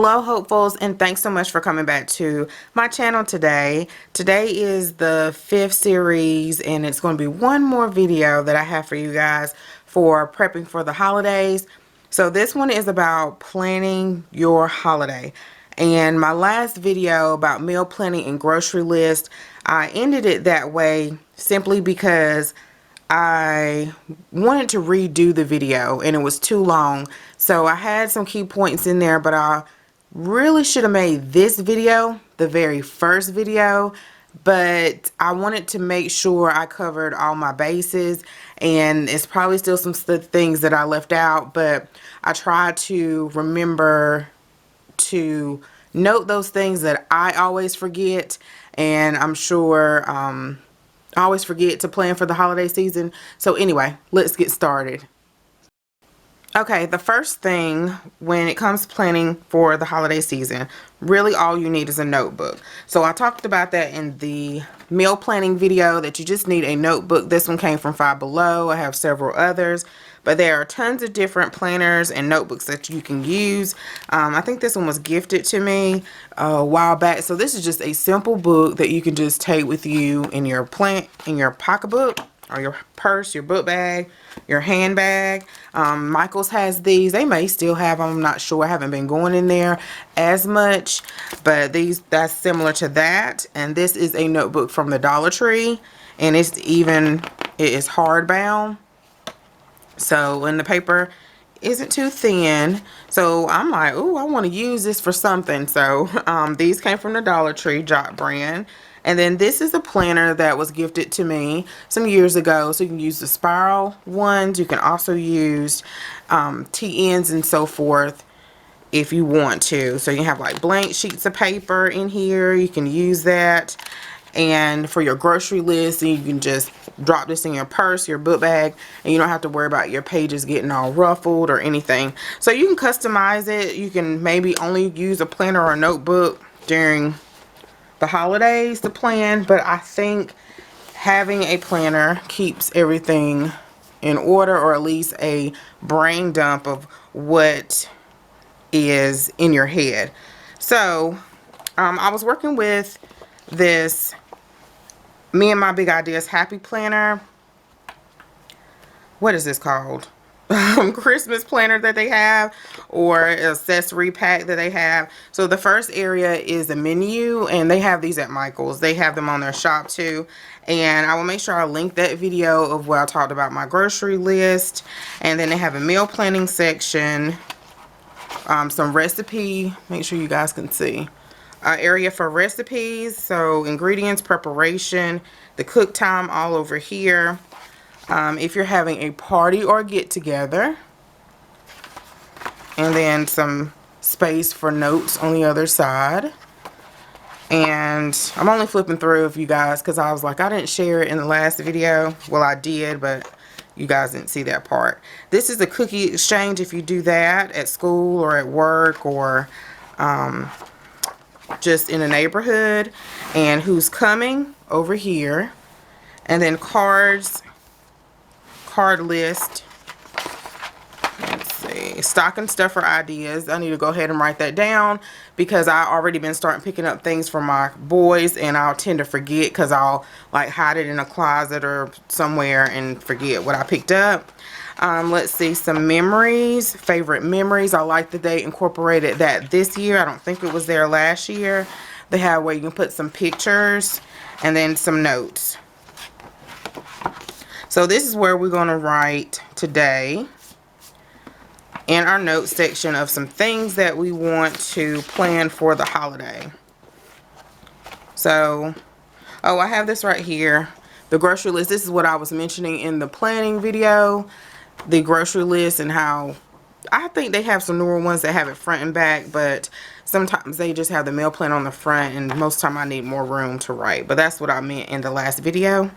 Hello hopefuls, and thanks so much for coming back to my channel today. Today is the 5th series, and it's going to be one more video that I have for you guys for prepping for the holidays. So this one is about planning your holiday. And my last video about meal planning and grocery list, I ended it that way simply because I wanted to redo the video and it was too long. So I had some key points in there, but I really should have made this video the very first video, but I wanted to make sure I covered all my bases, and it's probably still some things that I left out, but I tried to remember to note those things that I always forget, and I'm sure I always forget to plan for the holiday season. So anyway, let's get started. Okay, the first thing when it comes to planning for the holiday season, really all you need is a notebook. So I talked about that in the meal planning video, that you just need a notebook. This one came from Five Below. I have several others, but there are tons of different planners and notebooks that you can use. I think this one was gifted to me a while back. So this is just a simple book that you can just take with you in your pocketbook, or your purse, your book bag, your handbag. Michael's has these. They may still have them. I'm not sure. I haven't been going in there as much, but that's similar to that. And this is a notebook from the Dollar Tree, and it is hardbound. So, and the paper isn't too thin. So I'm like, oh, I want to use this for something. So these came from the Dollar Tree Jot brand. And then this is a planner that was gifted to me some years ago. So you can use the spiral ones. You can also use TNs and so forth if you want to. So you have like blank sheets of paper in here. You can use that. And for your grocery list, you can just drop this in your purse, your book bag, and you don't have to worry about your pages getting all ruffled or anything. So you can customize it. You can maybe only use a planner or a notebook during the holidays to plan, but I think having a planner keeps everything in order, or at least a brain dump of what is in your head. So I was working with this Me and My Big Ideas Happy Planner. What is this called? Christmas planner that they have, or accessory pack that they have. So the first area is the menu, and they have these at Michael's. They have them on their shop too, and I will make sure I link that video of where I talked about my grocery list. And then they have a meal planning section, some recipe, make sure you guys can see, area for recipes, so ingredients, preparation, the cook time all over here. If you're having a party or get together, and then some space for notes on the other side. And I'm only flipping through if you guys, because I was like, I didn't share it in the last video. Well, I did, but you guys didn't see that part. This is a cookie exchange if you do that at school or at work, or just in a neighborhood. And who's coming over here. And then cards. Card list. Let's see, stocking stuffer ideas. I need to go ahead and write that down, because I already been starting picking up things for my boys, and I'll tend to forget because I'll like hide it in a closet or somewhere and forget what I picked up. Let's see, some memories, favorite memories. I like that they incorporated that this year. I don't think it was there last year. They have where you can put some pictures and then some notes. So this is where we're going to write today in our notes section of some things that we want to plan for the holiday. So, oh, I have this right here, the grocery list. This is what I was mentioning in the planning video, the grocery list, and how I think they have some newer ones that have it front and back, but sometimes they just have the meal plan on the front, and most time I need more room to write. But that's what I meant in the last video.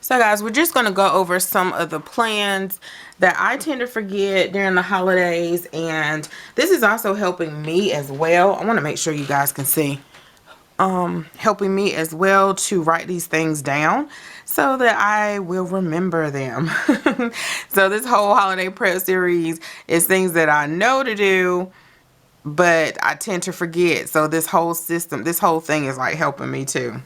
So guys, we're just going to go over some of the plans that I tend to forget during the holidays, and this is also helping me as well. I want to make sure you guys can see. Helping me as well to write these things down so that I will remember them. So this whole holiday prep series is things that I know to do, but I tend to forget. So this whole system, this whole thing is like helping me too.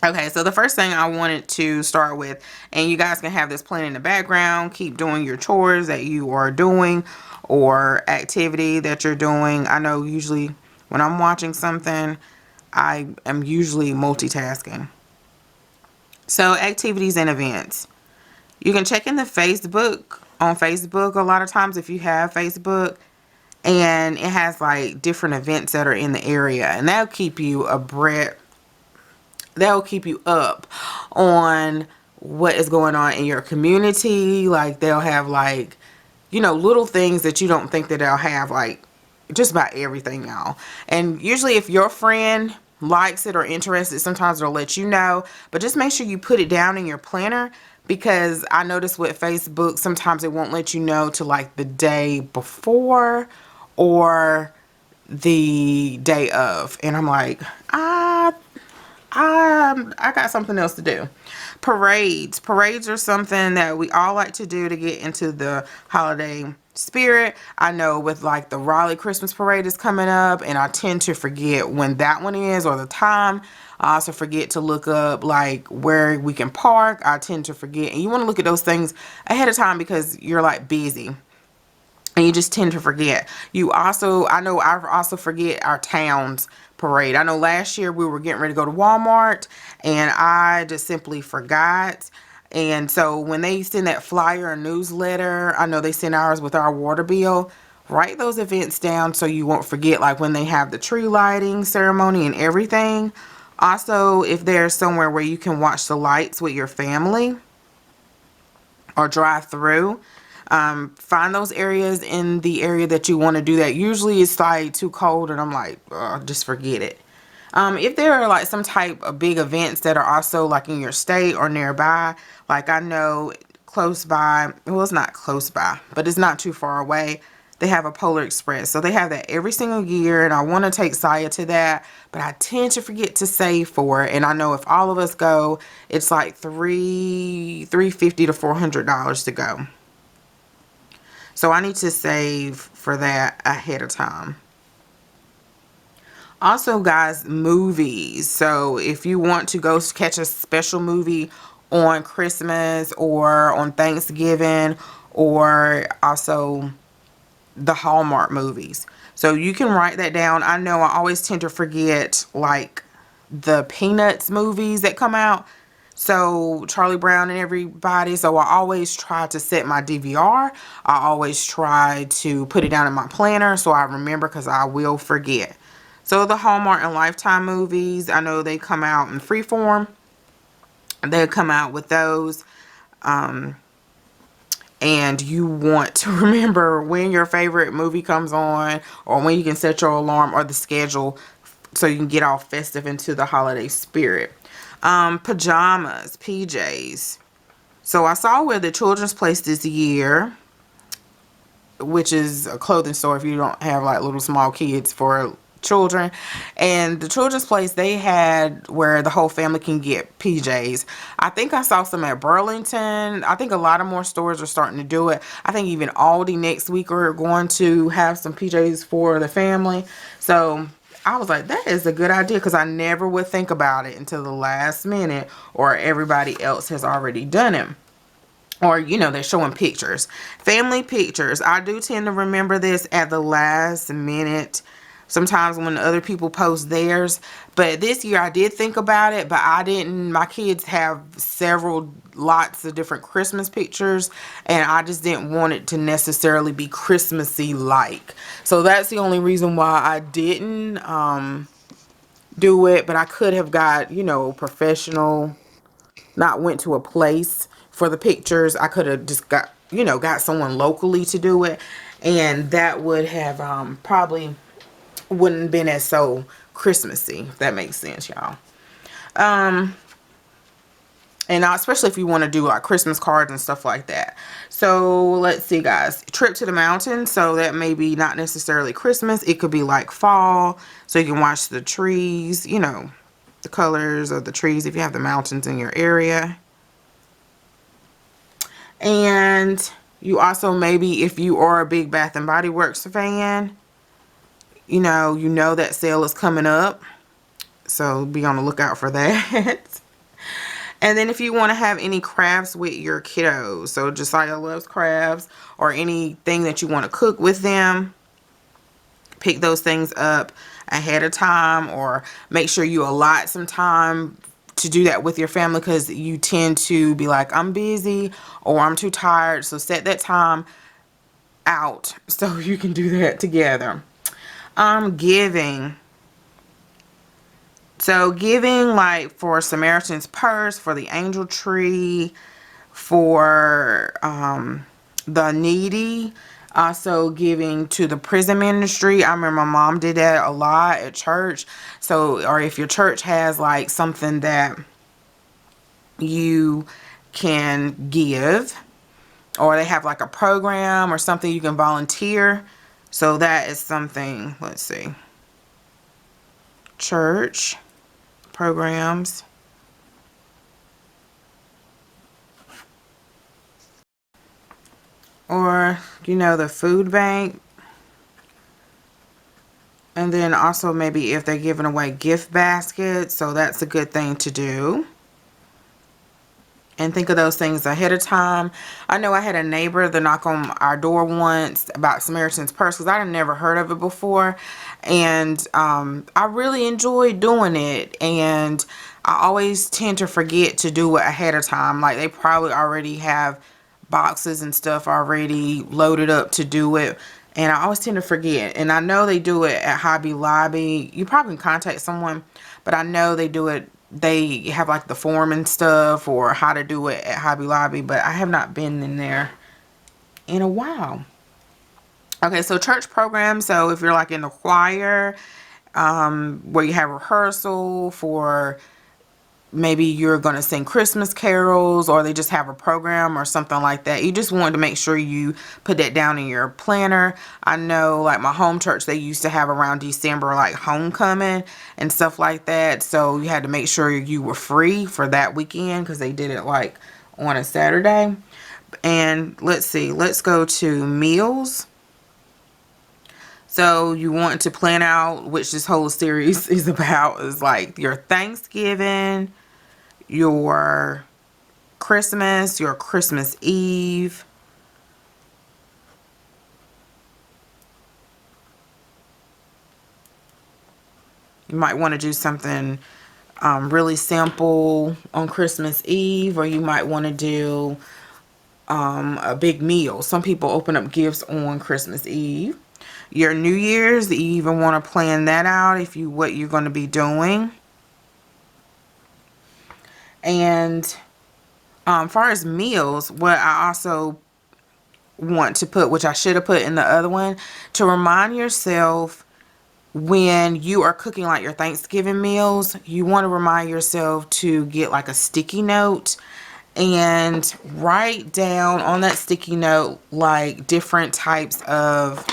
Okay, so the first thing I wanted to start with, and you guys can have this playing in the background, keep doing your chores that you are doing or activity that you're doing. I know usually when I'm watching something, I am usually multitasking. So activities and events. You can check in the Facebook, on Facebook a lot of times if you have Facebook, and it has like different events that are in the area, and that'll keep you up on what is going on in your community. Like they'll have like, you know, little things that you don't think that they'll have, like just about everything, y'all. And usually if your friend likes it or interested, sometimes they'll let you know, but just make sure you put it down in your planner, because I notice with Facebook sometimes it won't let you know to like the day before or the day of, and I'm like, I got something else to do. Parades are something that we all like to do to get into the holiday spirit. I know with like the Raleigh Christmas parade is coming up, and I tend to forget when that one is or the time. I also forget to look up like where we can park. I tend to forget, and you want to look at those things ahead of time because you're like busy and you just tend to forget. I know I also forget our town's parade. I know last year we were getting ready to go to Walmart and I just simply forgot. And so when they send that flyer or newsletter, I know they send ours with our water bill. Write those events down so you won't forget, like when they have the tree lighting ceremony and everything. Also, if there's somewhere where you can watch the lights with your family or drive through, find those areas in the area that you want to do that. Usually it's like too cold and I'm like, just forget it. If there are like some type of big events that are also like in your state or nearby, like I know close by, well, it's not close by, but it's not too far away, they have a Polar Express. So they have that every single year, and I want to take Saya to that, but I tend to forget to save for it. And I know if all of us go, it's like $350 to $400 to go. So I need to save for that ahead of time. Also, guys, movies. So if you want to go catch a special movie on Christmas or on Thanksgiving, or also the Hallmark movies. So you can write that down. I know I always tend to forget like the Peanuts movies that come out. So Charlie Brown and everybody. So I always try to set my DVR. I always try to put it down in my planner so I remember, because I will forget. So the Hallmark and Lifetime movies, I know they come out in Freeform. They'll come out with those. And you want to remember when your favorite movie comes on, or when you can set your alarm or the schedule so you can get all festive into the holiday spirit. Pajamas, PJs. So I saw where the Children's Place this year, which is a clothing store if you don't have like little small kids, for children, and the Children's Place, they had where the whole family can get PJs. I think I saw some at Burlington. I think a lot of more stores are starting to do it. I think even Aldi next week are going to have some PJs for the family. So I was like, that is a good idea, because I never would think about it until the last minute, or everybody else has already done it. Or, you know, they're showing pictures. Family pictures. I do tend to remember this at the last minute, sometimes when other people post theirs. But this year I did think about it, but I didn't. My kids have lots of different Christmas pictures, and I just didn't want it to necessarily be Christmassy like. So that's the only reason why I didn't do it. But I could have got, you know, professional, not went to a place for the pictures. I could have just got, you know, got someone locally to do it, and that would have probably wouldn't been as so Christmassy, if that makes sense, y'all. And especially if you want to do like Christmas cards and stuff like that. So let's see, guys. Trip to the mountains. So that may be not necessarily Christmas. It could be like fall, so you can watch the trees, you know, the colors of the trees if you have the mountains in your area. And you also, maybe if you are a big Bath and Body Works fan, you know that sale is coming up. So be on the lookout for that. And then if you want to have any crafts with your kiddos, so Josiah loves crafts, or anything that you want to cook with them, pick those things up ahead of time, or make sure you allot some time to do that with your family, because you tend to be like, I'm busy or I'm too tired. So set that time out so you can do that together. Giving. So giving, like for Samaritan's Purse, for the Angel Tree, for the needy, also giving to the prison ministry. I remember my mom did that a lot at church. So, or if your church has like something that you can give, or they have like a program or something you can volunteer. So that is something, let's see, church programs. Or, the food bank. And then also maybe if they're giving away gift baskets. So that's a good thing to do. And think of those things ahead of time. I know I had a neighbor that knocked on our door once about Samaritan's Purse, because I had never heard of it before. And I really enjoyed doing it. And I always tend to forget to do it ahead of time. Like they probably already have boxes and stuff already loaded up to do it. And I always tend to forget. And I know they do it at Hobby Lobby. You probably can contact someone, but I know they do it. They have like the form and stuff, or how to do it at Hobby Lobby, but I have not been in there in a while. Okay, so church programs. So if you're like in the choir, where you have rehearsal for, maybe you're going to sing Christmas carols, or they just have a program or something like that. You just want to make sure you put that down in your planner. I know like my home church, they used to have around December like homecoming and stuff like that. So you had to make sure you were free for that weekend, because they did it like on a Saturday. And let's see, let's go to meals. So you want to plan out, which this whole series is about, is like your Thanksgiving, your Christmas, your Christmas Eve, you might want to do something really simple on Christmas Eve, or you might want to do a big meal. Some people open up gifts on Christmas Eve. Your New Year's, you even want to plan that out, if you what you're going to be doing. And far as meals, what I also want to put, which I should have put in the other one, to remind yourself when you are cooking like your Thanksgiving meals, you want to remind yourself to get like a sticky note and write down on that sticky note like different types of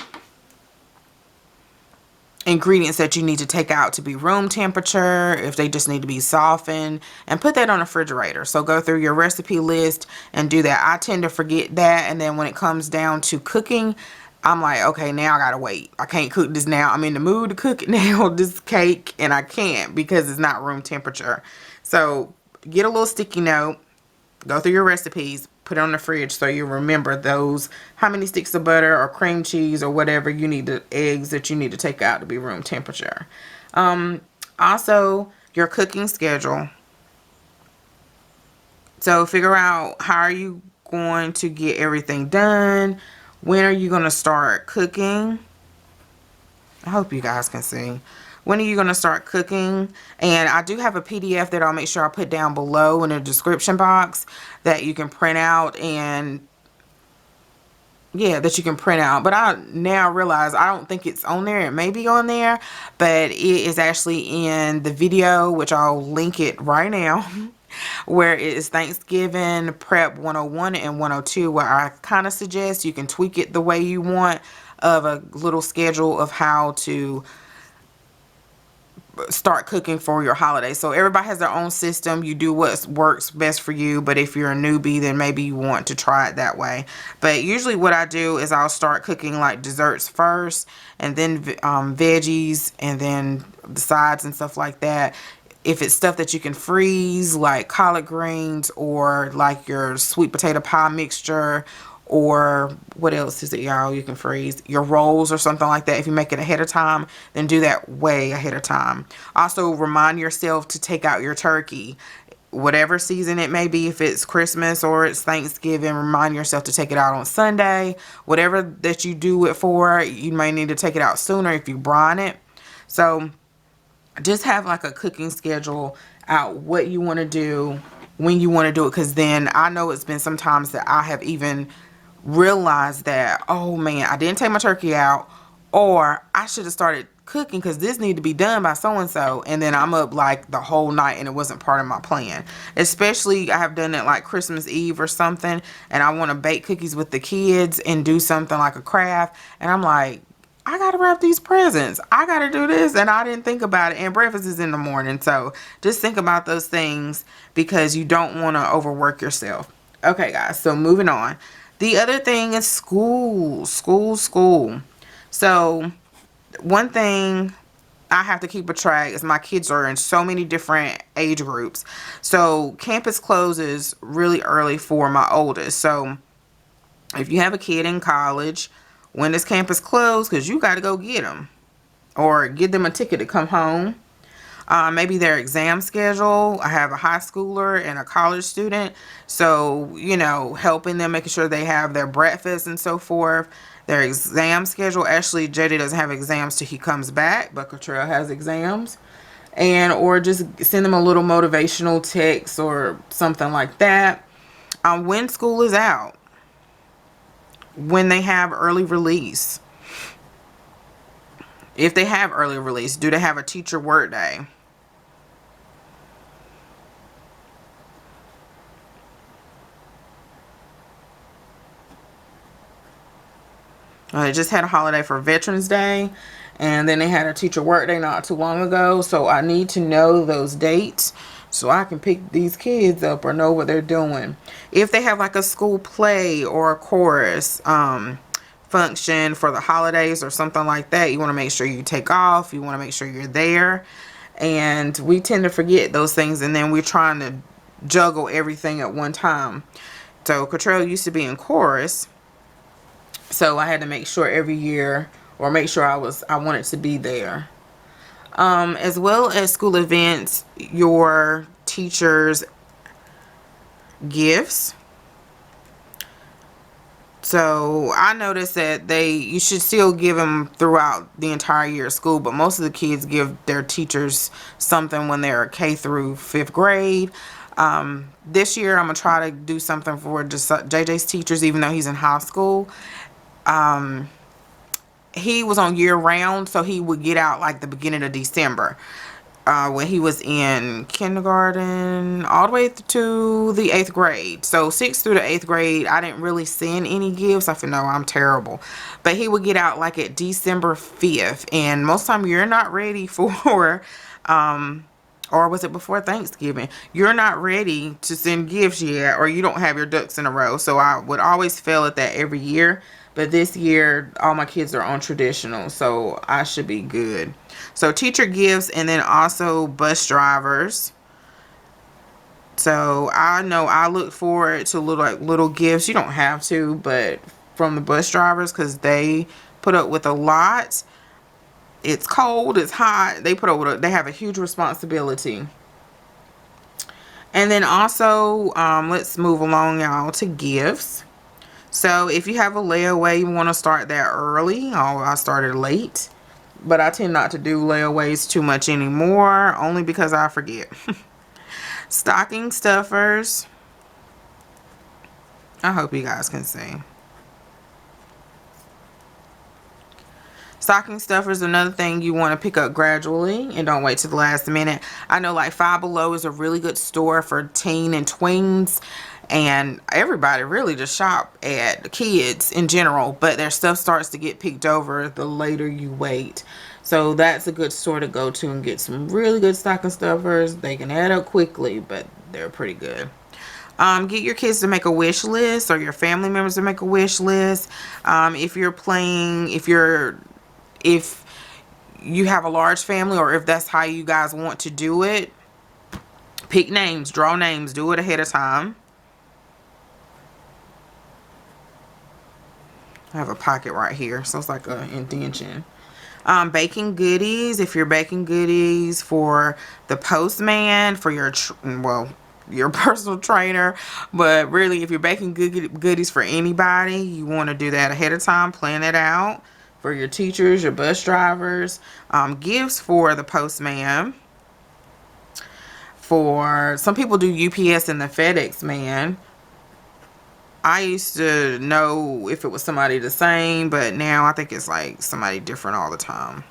ingredients that you need to take out to be room temperature, if they just need to be softened, and put that on a refrigerator. So go through your recipe list and do that. I tend to forget that, and then when it comes down to cooking, I'm like, okay, now I gotta wait. I can't cook this now. I'm in the mood to cook it now, this cake, and I can't because it's not room temperature. So get a little sticky note, go through your recipes, put it on the fridge so you remember those, how many sticks of butter or cream cheese or whatever you need, the eggs that you need to take out to be room temperature. Also, your cooking schedule. So figure out, how are you going to get everything done? When are you going to start cooking? I hope you guys can see. When are you going to start cooking? And I do have a PDF that I'll make sure I put down below in the description box that you can print out, and yeah, that you can print out. But I now realize I don't think it's on there. It may be on there, but it is actually in the video, which I'll link it right now, where it is Thanksgiving Prep 101 and 102, where I kind of suggest you can tweak it the way you want, of a little schedule of how to start cooking for your holiday. So everybody has their own system. You do what works best for you, but if you're a newbie, then maybe you want to try it that way. But usually what I do is I'll start cooking like desserts first, and then veggies, and then the sides and stuff like that. If it's stuff that you can freeze, like collard greens, or like your sweet potato pie mixture, or what else is it, y'all, you can freeze your rolls or something like that. If you make it ahead of time, then do that way ahead of time. Also, remind yourself to take out your turkey, whatever season it may be. If it's Christmas or it's Thanksgiving, remind yourself to take it out on Sunday. Whatever that you do it for, you may need to take it out sooner if you brine it. So just have like a cooking schedule out, what you want to do, when you want to do it, because then I know it's been sometimes that I have even realized that, oh man, I didn't take my turkey out, or I should have started cooking because this need to be done by so and so, and then I'm up like the whole night and it wasn't part of my plan. Especially I have done it like Christmas Eve or something, and I want to bake cookies with the kids and do something like a craft, and I'm like, I gotta wrap these presents, I gotta do this, and I didn't think about it, and breakfast is in the morning. So just think about those things, because you don't want to overwork yourself. Okay guys, so moving on. The other thing is school. So one thing I have to keep a track is my kids are in so many different age groups. So campus closes really early for my oldest. So if you have a kid in college, when does campus close? Because you got to go get them, or get them a ticket to come home. Maybe their exam schedule. I have a high schooler and a college student, so you know, helping them, making sure they have their breakfast and so forth. Their exam schedule. Actually, JD doesn't have exams till he comes back, but Cottrell has exams. And or just send them a little motivational text or something like that. When school is out, when they have early release. If they have early release, do they have a teacher work day? They just had a holiday for Veterans Day, and then they had a teacher work day not too long ago. So I need to know those dates so I can pick these kids up or know what they're doing. If they have like a school play or a chorus function for the holidays or something like that, you want to make sure you take off. You want to make sure you're there. And we tend to forget those things, and then we're trying to juggle everything at one time. So Cottrell used to be in chorus, so I had to make sure every year, or make sure I wanted to be there. As well as school events, your teachers' gifts. So I noticed that you should still give them throughout the entire year of school, but most of the kids give their teachers something when they're K through 5th grade. This year I'm gonna try to do something for just JJ's teachers, even though he's in high school. He was on year round, so he would get out like the beginning of December. When he was in kindergarten all the way to the 8th grade. So 6th through the 8th grade, I didn't really send any gifts. I feel, no, I'm terrible. But he would get out like at December 5th. And most of the time you're not ready for, or was it before Thanksgiving? You're not ready to send gifts yet, or you don't have your ducks in a row. So I would always fail at that every year. But this year, all my kids are on traditional, so I should be good. So teacher gifts, and then also bus drivers. So I know I look forward to little gifts. You don't have to, but from the bus drivers, because they put up with a lot. It's cold, it's hot. They put up with they have a huge responsibility. And then also, let's move along, y'all, to gifts. So if you have a layaway, you want to start that early. Oh, I started late, but I tend not to do layaways too much anymore, only because I forget. Stocking stuffers. I hope you guys can see. Stocking stuffers, another thing you want to pick up gradually and don't wait to the last minute. I know like Five Below is a really good store for teen and tweens, and everybody really just shop at the kids in general, but their stuff starts to get picked over the later you wait. So that's a good store to go to and get some really good stocking stuffers. They can add up quickly, but they're pretty good. Get your kids to make a wish list, or your family members to make a wish list. If you have a large family, or if that's how you guys want to do it, pick names, draw names, do it ahead of time. I have a pocket right here, so it's like an indention. Baking goodies. If you're baking goodies for the postman, for your your personal trainer, but really if you're baking goodies for anybody, you want to do that ahead of time. Plan it out for your teachers, your bus drivers. Gifts for the postman. For some people do UPS and the FedEx man. I used to know if it was somebody the same, but now I think it's like somebody different all the time.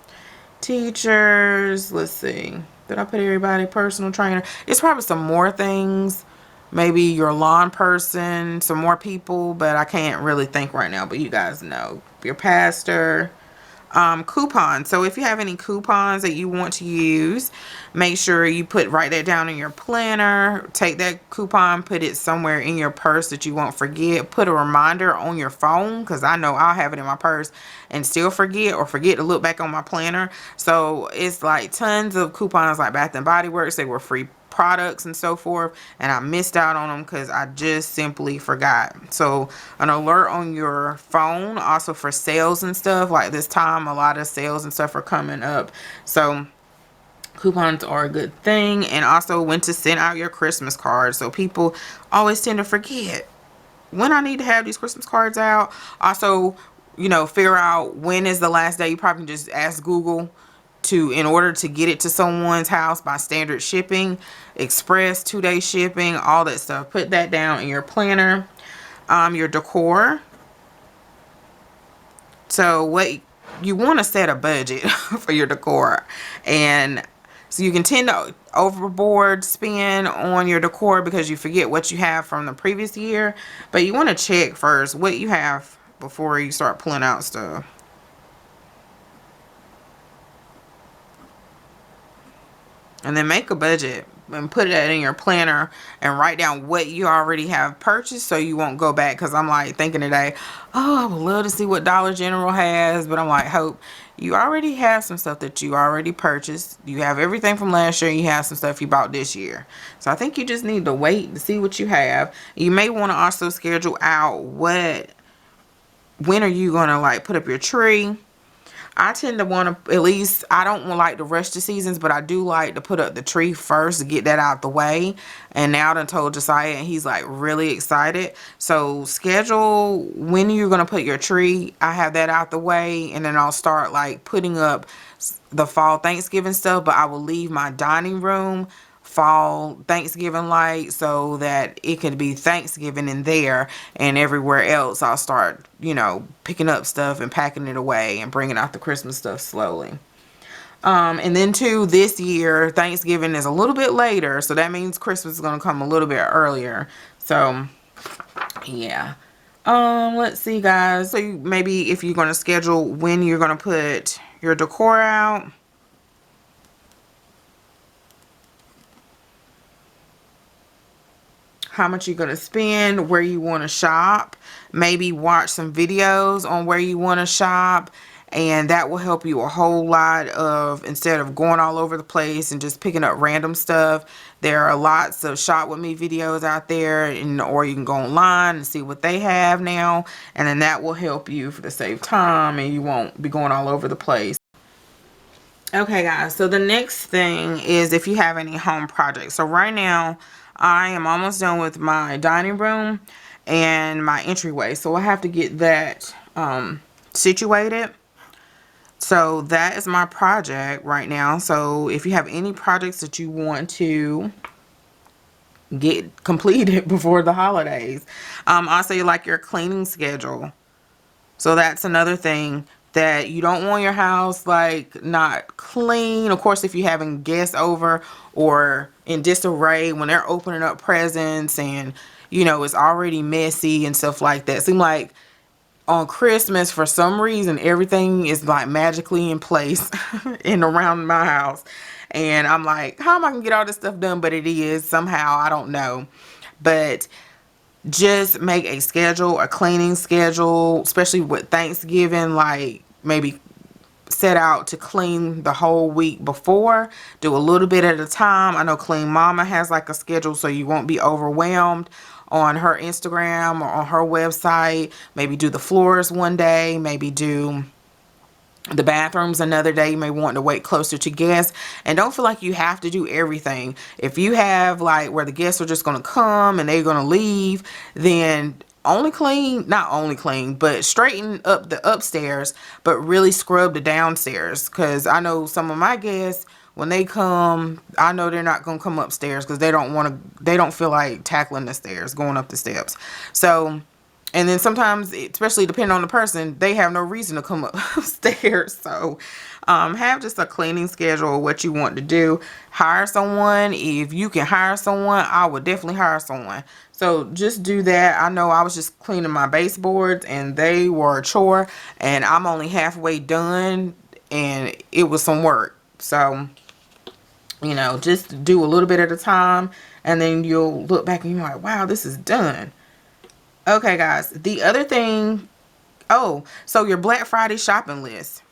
Teachers, let's see. Did I put everybody? Personal trainer. It's probably some more things. Maybe your lawn person, some more people, but I can't really think right now, but you guys know. Your pastor. Coupons. So if you have any coupons that you want to use, make sure you write that down in your planner. Take that coupon, put it somewhere in your purse that you won't forget. Put a reminder on your phone, because I know I'll have it in my purse and still forget, or forget to look back on my planner. So it's like tons of coupons, like Bath and Body Works. They were free products and so forth, and I missed out on them because I just simply forgot. So an alert on your phone, also for sales and stuff. Like this time, a lot of sales and stuff are coming up, so coupons are a good thing. And also when to send out your Christmas cards. So people always tend to forget when I need to have these Christmas cards out. Also, you know, figure out when is the last day. You probably just ask Google in order to get it to someone's house by standard shipping, express, 2-day shipping, all that stuff. Put that down in your planner. Your decor. So what you want to set a budget for your decor, and so you can tend to overboard spend on your decor because you forget what you have from the previous year. But you want to check first what you have before you start pulling out stuff. And then make a budget and put that in your planner and write down what you already have purchased, so you won't go back. Because I'm like thinking today, oh, I would love to see what Dollar General has, but I'm like, Hope, you already have some stuff that you already purchased. You have everything from last year. You have some stuff you bought this year. So I think you just need to wait to see what you have. You may want to also schedule out when are you going to like put up your tree. I tend to want to, at least, I don't like to rush the seasons, but I do like to put up the tree first to get that out the way. And now I done told Josiah, and he's like really excited. So schedule when you're going to put your tree. I have that out the way, and then I'll start like putting up the fall Thanksgiving stuff, but I will leave my dining room fall Thanksgiving light so that it could be Thanksgiving in there, and everywhere else I'll start, you know, picking up stuff and packing it away and bringing out the Christmas stuff slowly. And then too, this year Thanksgiving is a little bit later, so that means Christmas is going to come a little bit earlier. So yeah. Let's see, guys. So maybe if you're going to schedule when you're going to put your decor out, how much you're going to spend, where you want to shop, maybe watch some videos on where you want to shop, and that will help you a whole lot of, instead of going all over the place and just picking up random stuff. There are lots of shop with me videos out there, or you can go online and see what they have now, and then that will help you to save time, and you won't be going all over the place. Okay, guys, so the next thing is if you have any home projects. So right now I am almost done with my dining room and my entryway, so I have to get that situated. So that is my project right now. So if you have any projects that you want to get completed before the holidays, also you like your cleaning schedule. So that's another thing, that you don't want your house like not clean. Of course, if you're having guests over or in disarray when they're opening up presents and, you know, it's already messy and stuff like that. Seem like on Christmas, for some reason, everything is like magically in place in around my house. And I'm like, how am I gonna get all this stuff done? But it is somehow, I don't know. But just make a schedule, a cleaning schedule, especially with Thanksgiving, like maybe set out to clean the whole week before. Do a little bit at a time. I know Clean Mama has like a schedule so you won't be overwhelmed on her Instagram or on her website. Maybe do the floors one day, maybe do the bathrooms another day. You may want to wait closer to guests, and don't feel like you have to do everything. If you have like where the guests are just going to come and they're going to leave, then only clean, not only clean, but straighten up the upstairs, but really scrub the downstairs. Because I know some of my guests, when they come, I know they're not going to come upstairs because they don't feel like tackling the stairs, going up the steps. So, and then sometimes, especially depending on the person, they have no reason to come upstairs. So have just a cleaning schedule of what you want to do. Hire someone. If you can hire someone, I would definitely hire someone. So just do that. I know I was just cleaning my baseboards and they were a chore, and I'm only halfway done, and it was some work. So, you know, just do a little bit at a time, and then you'll look back and you're like, wow, this is done. Okay, guys, the other thing, so your Black Friday shopping list.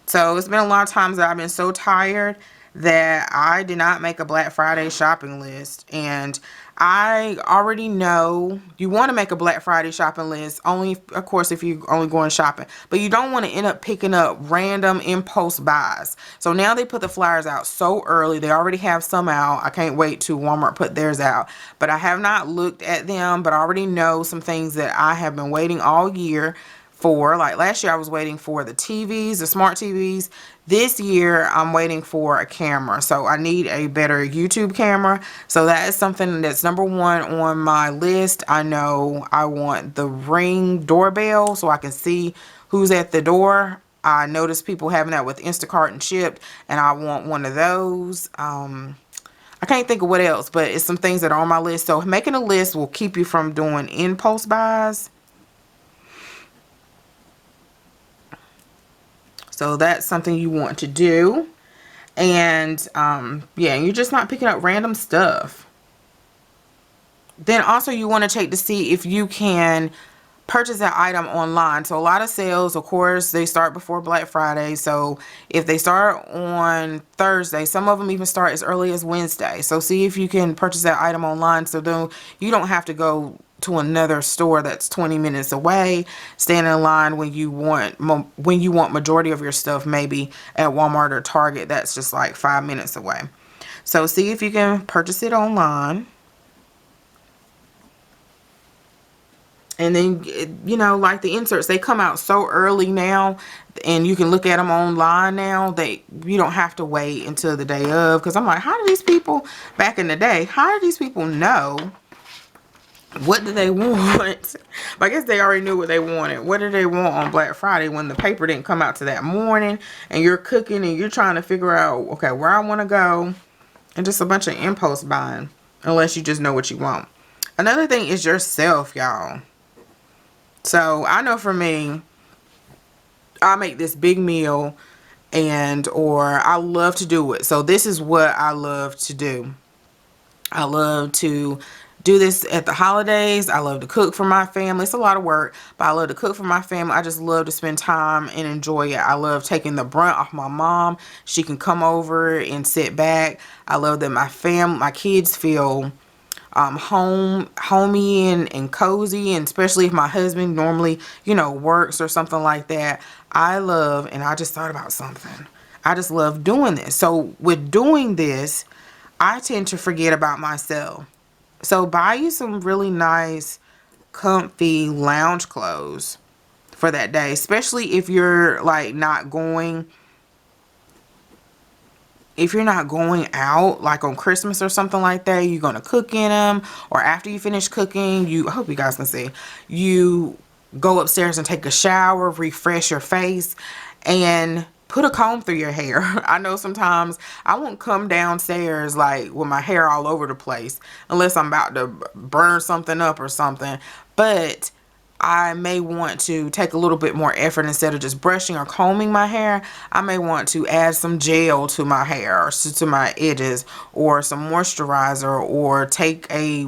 So it's been a lot of times that I've been so tired that I did not make a Black Friday shopping list. And I already know you want to make a Black Friday shopping list, only, of course, if you're only going shopping. But you don't want to end up picking up random impulse buys. So now they put the flyers out so early. They already have some out. I can't wait till Walmart put theirs out. But I have not looked at them, but I already know some things that I have been waiting all year for. Like last year I was waiting for the TVs, the smart TVs. This year I'm waiting for a camera. So I need a better YouTube camera. So that is something that's number one on my list. I know I want the Ring doorbell so I can see who's at the door. I noticed people having that with Instacart and Shipt, and I want one of those. I can't think of what else, but it's some things that are on my list. So making a list will keep you from doing impulse buys. So that's something you want to do. And yeah, you're just not picking up random stuff. Then also you want to check to see if you can purchase that item online. So a lot of sales, of course, they start before Black Friday. So if they start on Thursday, some of them even start as early as Wednesday. So see if you can purchase that item online, so then you don't have to go to another store that's 20 minutes away, stand in line when you want majority of your stuff maybe at Walmart or Target that's just like 5 minutes away. So see if you can purchase it online. And then, you know, like the inserts, they come out so early now, and you can look at them online now. You don't have to wait until the day of. Because I'm like, how do these people back in the day, how do these people know what do they want? I guess they already knew what they wanted. What did they want on Black Friday when the paper didn't come out to that morning, and you're cooking and you're trying to figure out, okay, where I want to go, and just a bunch of impulse buying, unless you just know what you want. Another thing is yourself, y'all. So I know for me, I make this big meal, or I love to do it. So this is what I love to do. I love to do this at the holidays. I love to cook for my family. It's a lot of work, but I love to cook for my family. I just love to spend time and enjoy it. I love taking the brunt off my mom. She can come over and sit back. I love that my kids feel homey and cozy, and especially if my husband normally, you know, works or something like that. I love, and I just thought about something. I just love doing this. So with doing this, I tend to forget about myself. So buy you some really nice, comfy lounge clothes for that day, especially if you're like not going out like on Christmas or something like that. You're going to cook in them, or after you finish cooking, I hope you guys can see, you go upstairs and take a shower, refresh your face, and put a comb through your hair. I know sometimes I won't come downstairs like with my hair all over the place unless I'm about to burn something up or something. But I may want to take a little bit more effort. Instead of just brushing or combing my hair, I may want to add some gel to my hair or to my edges, or some moisturizer, or take a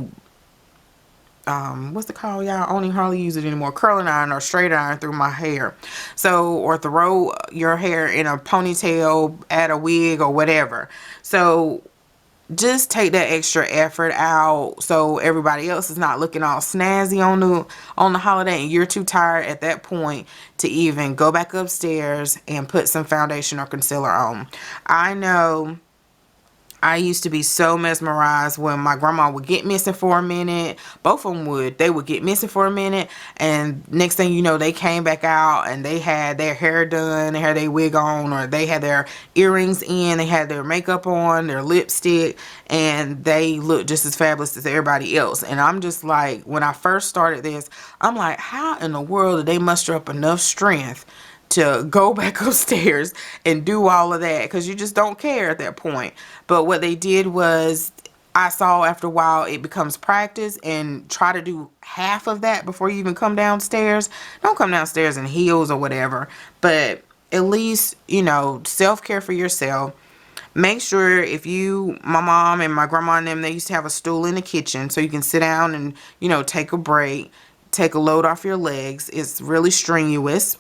what's it called, y'all? I only hardly use it anymore, curling iron or straight iron through my hair. So, or throw your hair in a ponytail, add a wig or whatever. So just take that extra effort out, so everybody else is not looking all snazzy on the holiday, and you're too tired at that point to even go back upstairs and put some foundation or concealer on. I know I used to be so mesmerized when my grandma would get missing for a minute. Both of them would. They would get missing for a minute, and next thing you know, they came back out and they had their hair done, they had their wig on, or they had their earrings in, they had their makeup on, their lipstick, and they looked just as fabulous as everybody else. And I'm just like, when I first started this, I'm like, how in the world did they muster up enough strength to go back upstairs and do all of that? Because you just don't care at that point. But what they did was, I saw after a while it becomes practice, and try to do half of that before you even come downstairs. Don't come downstairs in heels or whatever, but at least, you know, self-care for yourself. Make sure, if my mom and my grandma and them, they used to have a stool in the kitchen so you can sit down and, you know, take a break, take a load off your legs. It's really strenuous.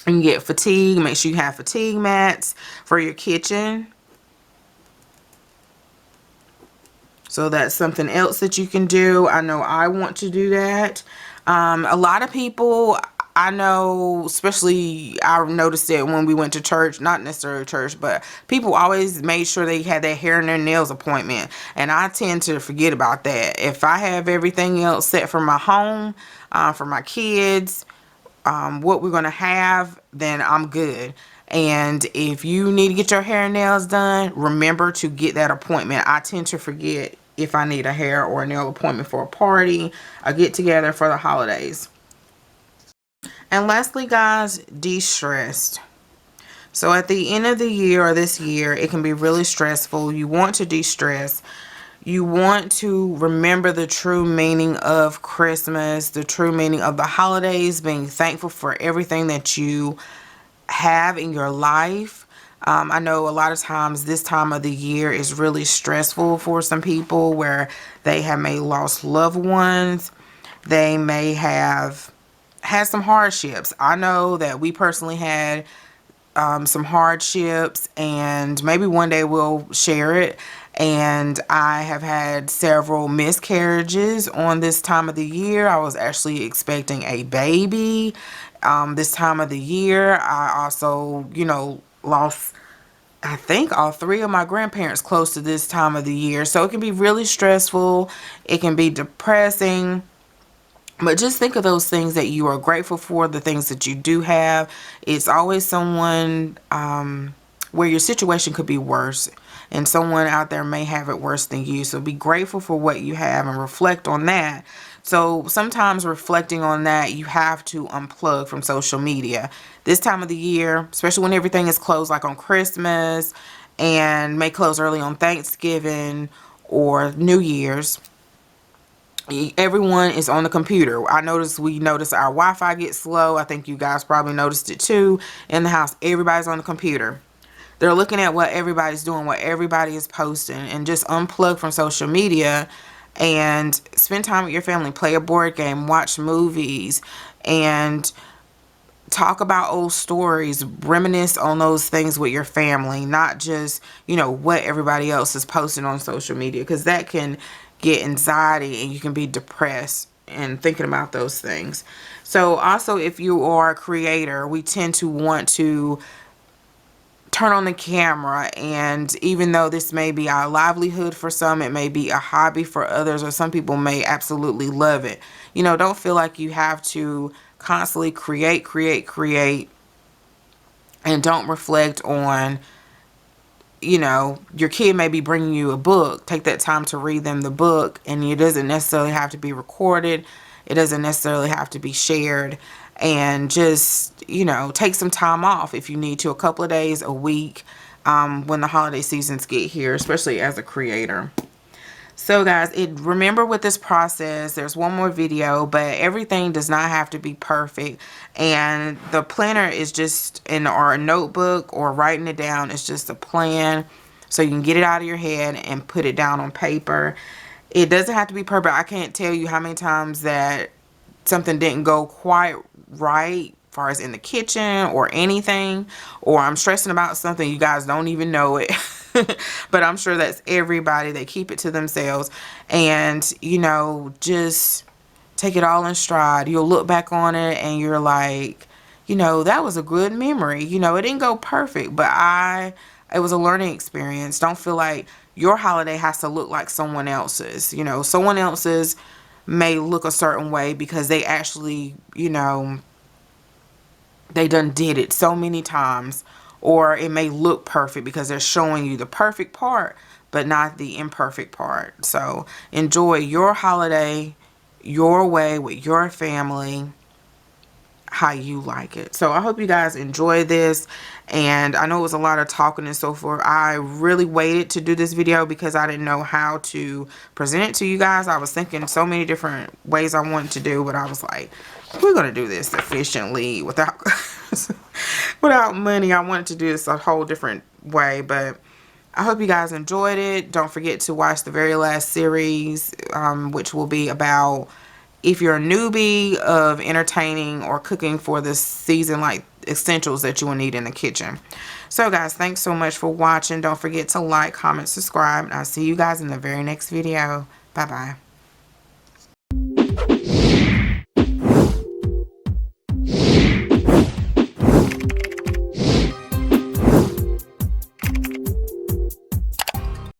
And you get fatigue. Make sure you have fatigue mats for your kitchen. So that's something else that you can do. I know I want to do that. A lot of people, I know, especially I noticed it when we went to church, not necessarily church, but people always made sure they had their hair and their nails appointment. And I tend to forget about that. If I have everything else set for my home, for my kids, what we're going to have, then I'm good. And if you need to get your hair and nails done, remember to get that appointment. I tend to forget if I need a hair or a nail appointment for a party, a get together for the holidays. And lastly, guys, de-stressed. So at the end of the year, or this year, it can be really stressful. You want to de-stress. You want to remember the true meaning of Christmas, the true meaning of the holidays, being thankful for everything that you have in your life. I know a lot of times this time of the year is really stressful for some people, where they have may lost loved ones. They may have had some hardships. I know that we personally had some hardships, and maybe one day we'll share it. And I have had several miscarriages on this time of the year. I was actually expecting a baby this time of the year. I also, you know, lost, I think, all three of my grandparents close to this time of the year. So it can be really stressful. It can be depressing. But just think of those things that you are grateful for, the things that you do have. It's always someone where your situation could be worse, and someone out there may have it worse than you. So be grateful for what you have and reflect on that. So sometimes reflecting on that, you have to unplug from social media. This time of the year, especially when everything is closed, like on Christmas, and may close early on Thanksgiving or New Year's, everyone is on the computer. We notice our Wi-Fi gets slow. I think you guys probably noticed it too. In the house, everybody's on the computer. They're looking at what everybody's doing, what everybody is posting, and just unplug from social media and spend time with your family. Play a board game, watch movies, and talk about old stories. Reminisce on those things with your family, not just, you know, what everybody else is posting on social media, because that can get anxiety and you can be depressed and thinking about those things. So also, if you are a creator, we tend to want to turn on the camera, and even though this may be our livelihood for some, it may be a hobby for others, or some people may absolutely love it. You know, don't feel like you have to constantly create, and don't reflect on, you know, your kid may be bringing you a book. Take that time to read them the book, and it doesn't necessarily have to be recorded. It doesn't necessarily have to be shared. And just, you know, take some time off if you need to, a couple of days, a week, when the holiday seasons get here, especially as a creator. So guys, remember with this process, there's one more video, but everything does not have to be perfect. And the planner is just or a notebook or writing it down. It's just a plan so you can get it out of your head and put it down on paper. It doesn't have to be perfect. I can't tell you how many times that something didn't go quite right as far as in the kitchen or anything, or I'm stressing about something, you guys don't even know it. But I'm sure that's everybody. They keep it to themselves, and you know, just take it all in stride. You'll look back on it and you're like, you know, that was a good memory. You know, it didn't go perfect, but it was a learning experience. Don't feel like your holiday has to look like someone else's. You know, someone else's may look a certain way because they actually, you know, they done did it so many times. Or it may look perfect because they're showing you the perfect part, but not the imperfect part. So enjoy your holiday your way with your family, how you like it. So I hope you guys enjoy this, and I know it was a lot of talking and so forth. I really waited to do this video because I didn't know how to present it to you guys. I was thinking so many different ways I wanted to do, but I was like, we're gonna do this efficiently without without money. I wanted to do this a whole different way, but I hope you guys enjoyed it. Don't forget to watch the very last series, which will be about if you're a newbie of entertaining or cooking for this season, like essentials that you will need in the kitchen. So guys, thanks so much for watching. Don't forget to like, comment, subscribe, and I'll see you guys in the very next video. Bye bye.